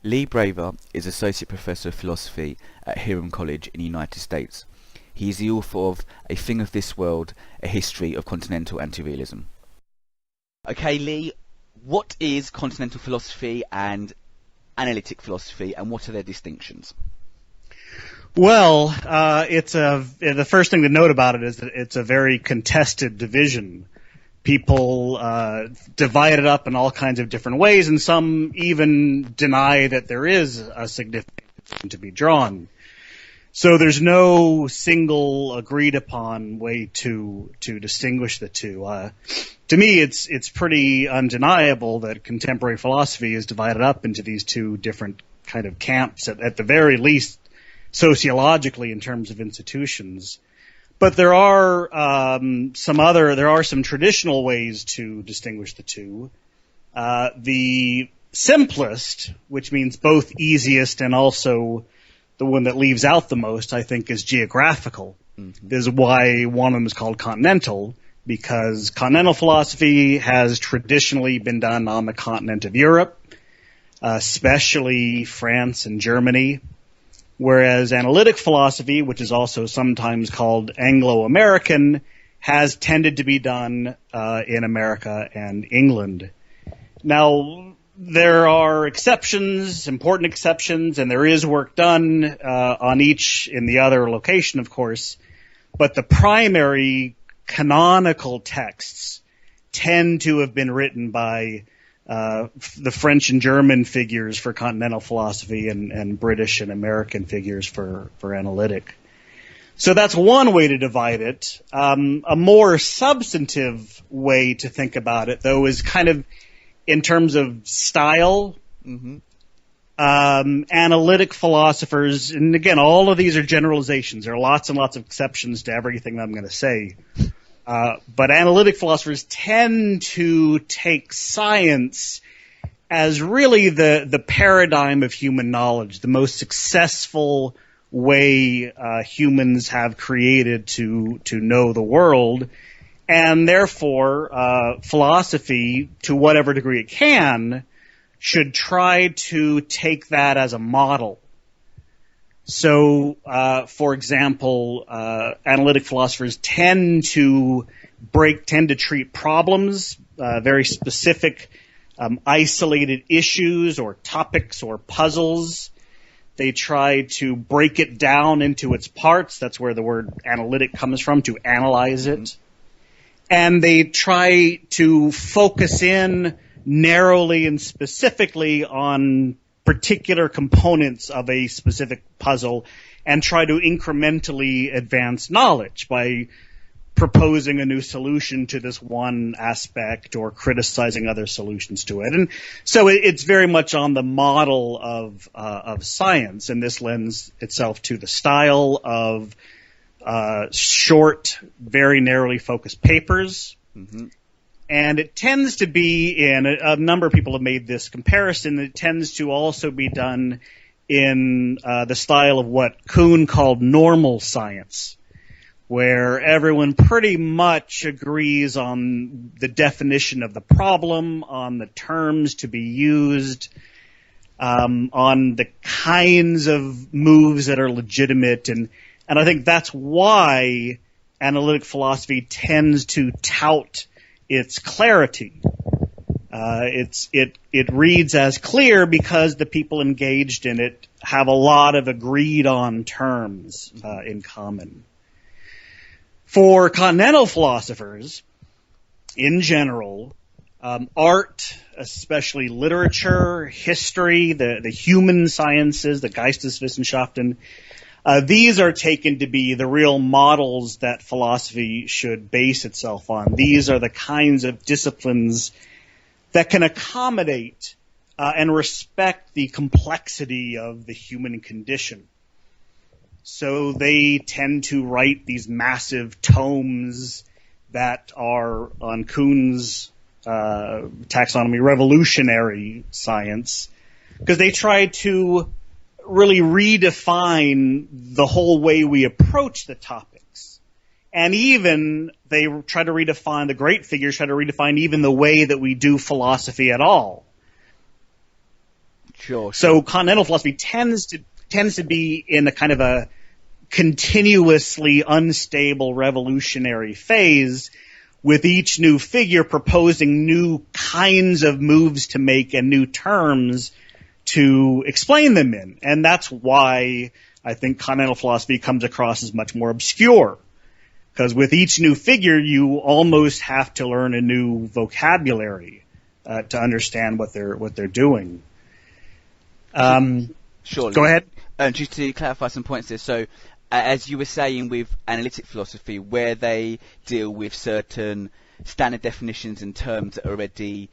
Lee Braver is Associate Professor of Philosophy at Hiram College in the United States. He is the author of A Thing of This World, A History of Continental Anti-Realism. Okay, Lee, what is continental philosophy and analytic philosophy, and what are their distinctions? Well, the first thing to note about it is that it's a very contested division. People divide it up in all kinds of different ways, and some even deny that there is a significant distinction to be drawn. So there's no single agreed-upon way to distinguish the two. To me, it's pretty undeniable that contemporary philosophy is divided up into these two different kind of camps, at the very least sociologically in terms of institutions. But there are some traditional ways to distinguish the two. The simplest, which means both easiest and also the one that leaves out the most, I think, is geographical. Mm-hmm. This is why one of them is called continental, because continental philosophy has traditionally been done on the continent of Europe, especially France and Germany. Whereas analytic philosophy, which is also sometimes called Anglo-American, has tended to be done in America and England. Now, there are exceptions, important exceptions, and there is work done on each in the other location, of course. But the primary canonical texts tend to have been written by the French and German figures for continental philosophy and British and American figures for analytic. So that's one way to divide it. A more substantive way to think about it, though, is kind of in terms of style. Mm-hmm. Analytic philosophers, and again, all of these are generalizations. There are lots and lots of exceptions to everything that I'm going to say. But analytic philosophers tend to take science as really the paradigm of human knowledge, the most successful way humans have created to know the world. And therefore, philosophy, to whatever degree it can, should try to take that as a model. So, for example, analytic philosophers tend to treat problems, very specific, isolated issues or topics or puzzles. They try to break it down into its parts. That's where the word analytic comes from, to analyze it. Mm-hmm. And they try to focus in narrowly and specifically on particular components of a specific puzzle and try to incrementally advance knowledge by proposing a new solution to this one aspect or criticizing other solutions to it. And so it's very much on the model of science, and this lends itself to the style of short, very narrowly focused papers. Mm-hmm. And it tends to be a number of people have made this comparison, it tends to also be done in the style of what Kuhn called normal science, where everyone pretty much agrees on the definition of the problem, on the terms to be used, on the kinds of moves that are legitimate. And I think that's why analytic philosophy tends to tout its clarity. It reads as clear because the people engaged in it have a lot of agreed on terms in common. For continental philosophers, in general, art, especially literature, history, the human sciences, the Geisteswissenschaften, these are taken to be the real models that philosophy should base itself on. These are the kinds of disciplines that can accommodate and respect the complexity of the human condition. So they tend to write these massive tomes that are, on Kuhn's taxonomy, revolutionary science, because they try to really redefine the whole way we approach the topics. And even they try to redefine, the great figures try to redefine even the way that we do philosophy at all. Sure. So continental philosophy tends to be in a kind of a continuously unstable revolutionary phase, with each new figure proposing new kinds of moves to make and new terms to explain them in. And that's why I think continental philosophy comes across as much more obscure. Because with each new figure, you almost have to learn a new vocabulary to understand what they're doing. Surely. Go ahead. Just to clarify some points there. So, as you were saying with analytic philosophy, where they deal with certain standard definitions and terms that are already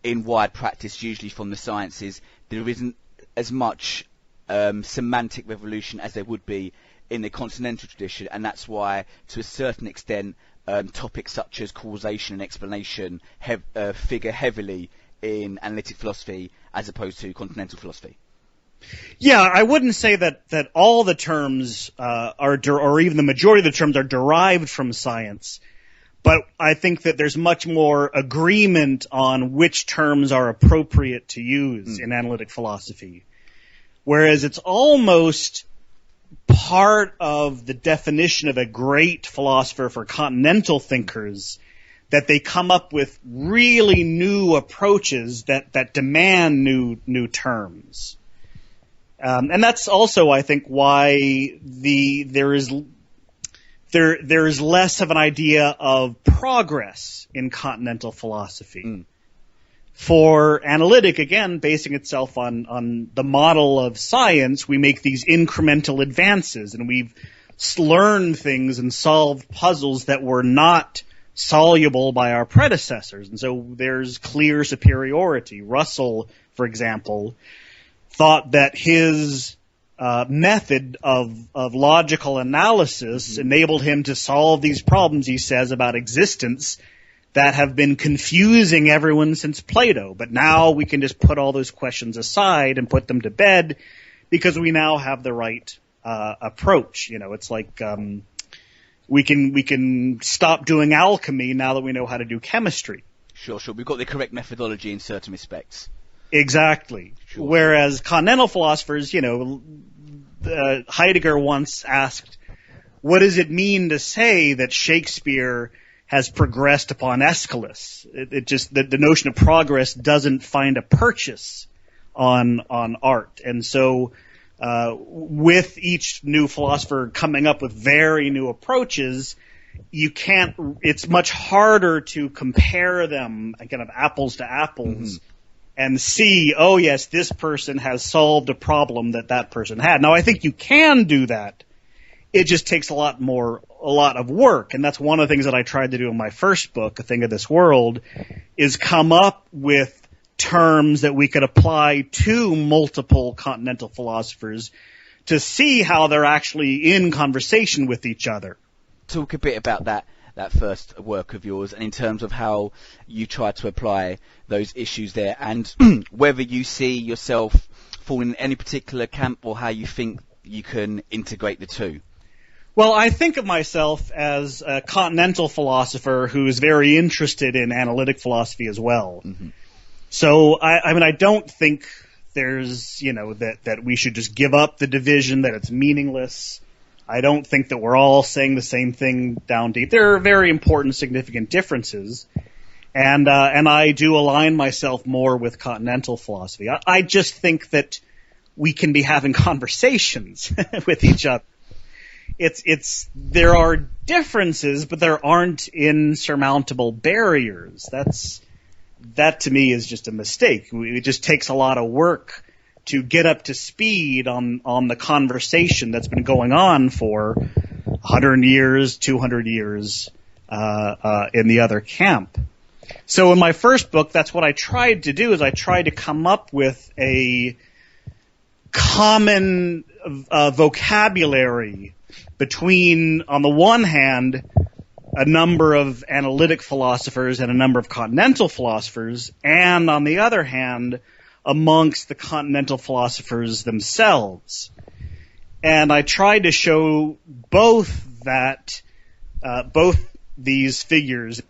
in wide practice, usually from the sciences, there isn't as much semantic revolution as there would be in the continental tradition, and that's why, to a certain extent, topics such as causation and explanation figure heavily in analytic philosophy as opposed to continental philosophy. Yeah, I wouldn't say that all the terms or even the majority of the terms are derived from science, but I think that there's much more agreement on which terms are appropriate to use in analytic philosophy. Whereas it's almost part of the definition of a great philosopher for continental thinkers that they come up with really new approaches that demand new terms. And that's also, I think, why there is less of an idea of progress in continental philosophy. For analytic, again, basing itself on the model of science, we make these incremental advances, and we've learned things and solved puzzles that were not soluble by our predecessors. And so there's clear superiority. Russell, for example, thought that his method of logical analysis enabled him to solve these problems, he says, about existence that have been confusing everyone since Plato. But now we can just put all those questions aside and put them to bed because we now have the right approach. You know, it's like we can stop doing alchemy now that we know how to do chemistry. Sure. We've got the correct methodology in certain respects. Exactly. Sure. Whereas continental philosophers, Heidegger once asked, what does it mean to say that Shakespeare has progressed upon Aeschylus? It just, the notion of progress doesn't find a purchase on art. And so, with each new philosopher coming up with very new approaches, it's much harder to compare them, kind of apples to apples, and see, oh yes, this person has solved a problem that person had. Now I think you can do that. It just takes a lot of work, and that's one of the things that I tried to do in my first book, A Thing of This World, is come up with terms that we could apply to multiple continental philosophers to see how they're actually in conversation with each other. Talk a bit about that first work of yours, and in terms of how you try to apply those issues there, and whether you see yourself falling in any particular camp or how you think you can integrate the two. Well, I think of myself as a continental philosopher who is very interested in analytic philosophy as well. So, I don't think there's, that we should just give up the division, that it's meaningless. I don't think that we're all saying the same thing down deep. There are very important, significant differences. And I do align myself more with continental philosophy. I just think that we can be having conversations with each other. There are differences, but there aren't insurmountable barriers. That to me is just a mistake. It just takes a lot of work to get up to speed on the conversation that's been going on for 100 years, 200 years, in the other camp. So in my first book, that's what I tried to do, is I tried to come up with a common vocabulary between, on the one hand, a number of analytic philosophers and a number of continental philosophers, and on the other hand, amongst the continental philosophers themselves. And I tried to show both these figures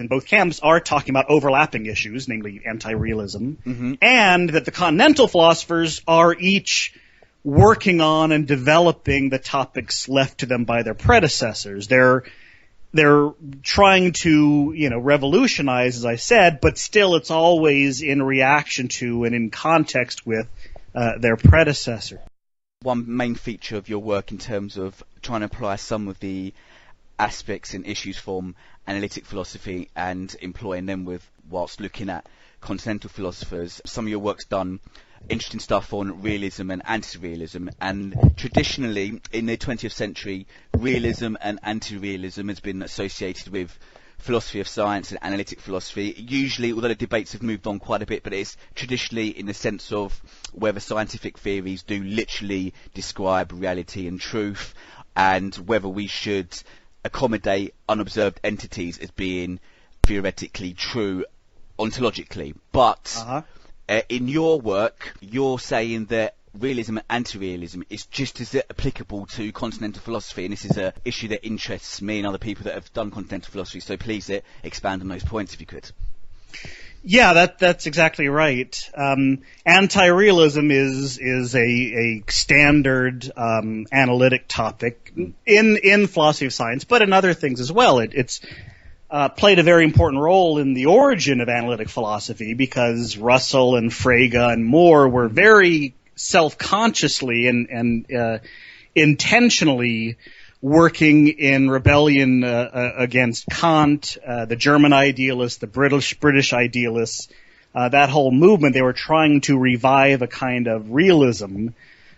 in both camps are talking about overlapping issues, namely anti-realism, and that the continental philosophers are each working on and developing the topics left to them by their predecessors. They're trying to, revolutionize, as I said, but still it's always in reaction to and in context with their predecessor. One main feature of your work in terms of trying to apply some of the aspects and issues from analytic philosophy and employing them whilst looking at continental philosophers. Some of your work's done interesting stuff on realism and anti-realism, and traditionally in the 20th century, realism and anti-realism has been associated with philosophy of science and analytic philosophy. Usually, although the debates have moved on quite a bit, but it's traditionally in the sense of whether scientific theories do literally describe reality and truth, and whether we should accommodate unobserved entities as being theoretically true ontologically. But in your work, you're saying that realism and anti-realism is just as applicable to continental philosophy, and this is an issue that interests me and other people that have done continental philosophy, so please expand on those points if you could. Yeah, that's exactly right. Anti-realism is a standard analytic topic in philosophy of science, but in other things as well. It's played a very important role in the origin of analytic philosophy, because Russell and Frege and Moore were very self-consciously and intentionally working in rebellion against Kant, the German idealists, the British idealists, that whole movement. They were trying to revive a kind of realism.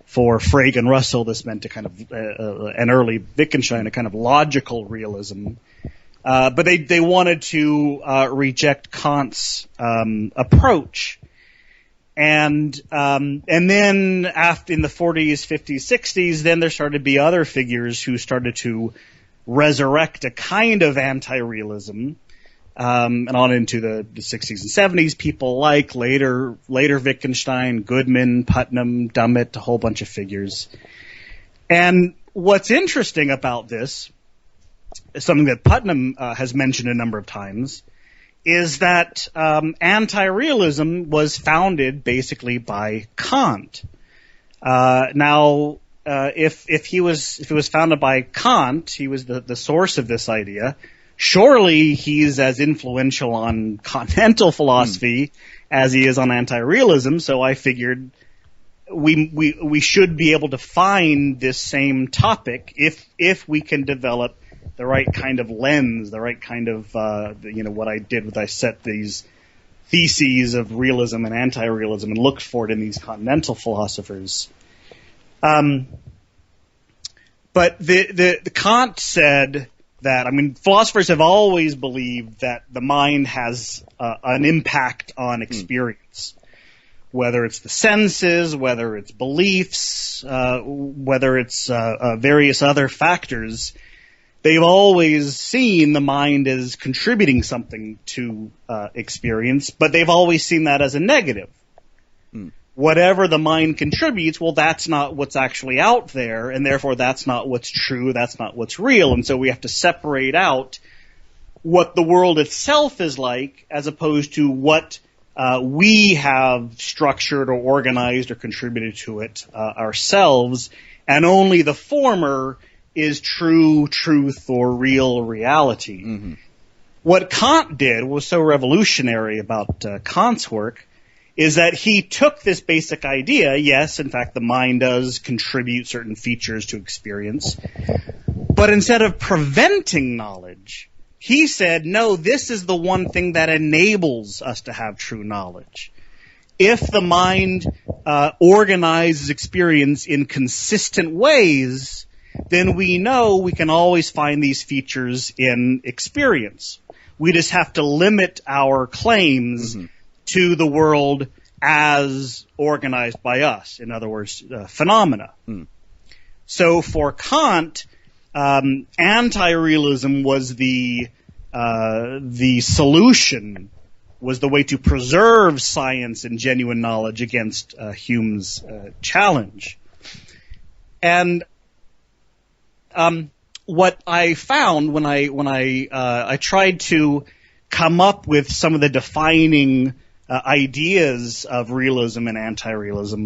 For Frege and Russell, this meant a kind of an early Wittgenstein, a kind of logical realism. But they wanted to reject Kant's approach. And then after, in the 40s, 50s, 60s, then there started to be other figures who started to resurrect a kind of anti-realism, and on into the 60s and 70s. People like later Wittgenstein, Goodman, Putnam, Dummett, a whole bunch of figures. And what's interesting about this, something that Putnam has mentioned a number of times, is that anti-realism was founded basically by Kant. Now, if it was founded by Kant, he was the source of this idea. Surely he's as influential on continental philosophy as he is on anti-realism. So I figured we should be able to find this same topic if we can develop the right kind of lens, the right kind of, what I did was I set these theses of realism and anti-realism and looked for it in these continental philosophers. But the Kant said that, philosophers have always believed that the mind has an impact on experience, whether it's the senses, whether it's beliefs, whether it's various other factors. They've always seen the mind as contributing something to experience, but they've always seen that as a negative. Whatever the mind contributes, well, that's not what's actually out there, and therefore that's not what's true, that's not what's real. And so we have to separate out what the world itself is like as opposed to what we have structured or organized or contributed to it ourselves, and only the former is true truth or real reality. What Kant did was so revolutionary about Kant's work is that he took this basic idea, yes, in fact, the mind does contribute certain features to experience, but instead of preventing knowledge, he said, no, this is the one thing that enables us to have true knowledge. If the mind organizes experience in consistent ways, then we know we can always find these features in experience. We just have to limit our claims to the world as organized by us. In other words, phenomena. So for Kant, anti-realism was the solution, was the way to preserve science and genuine knowledge against Hume's challenge. And what I found when I tried to come up with some of the defining ideas of realism and anti-realism.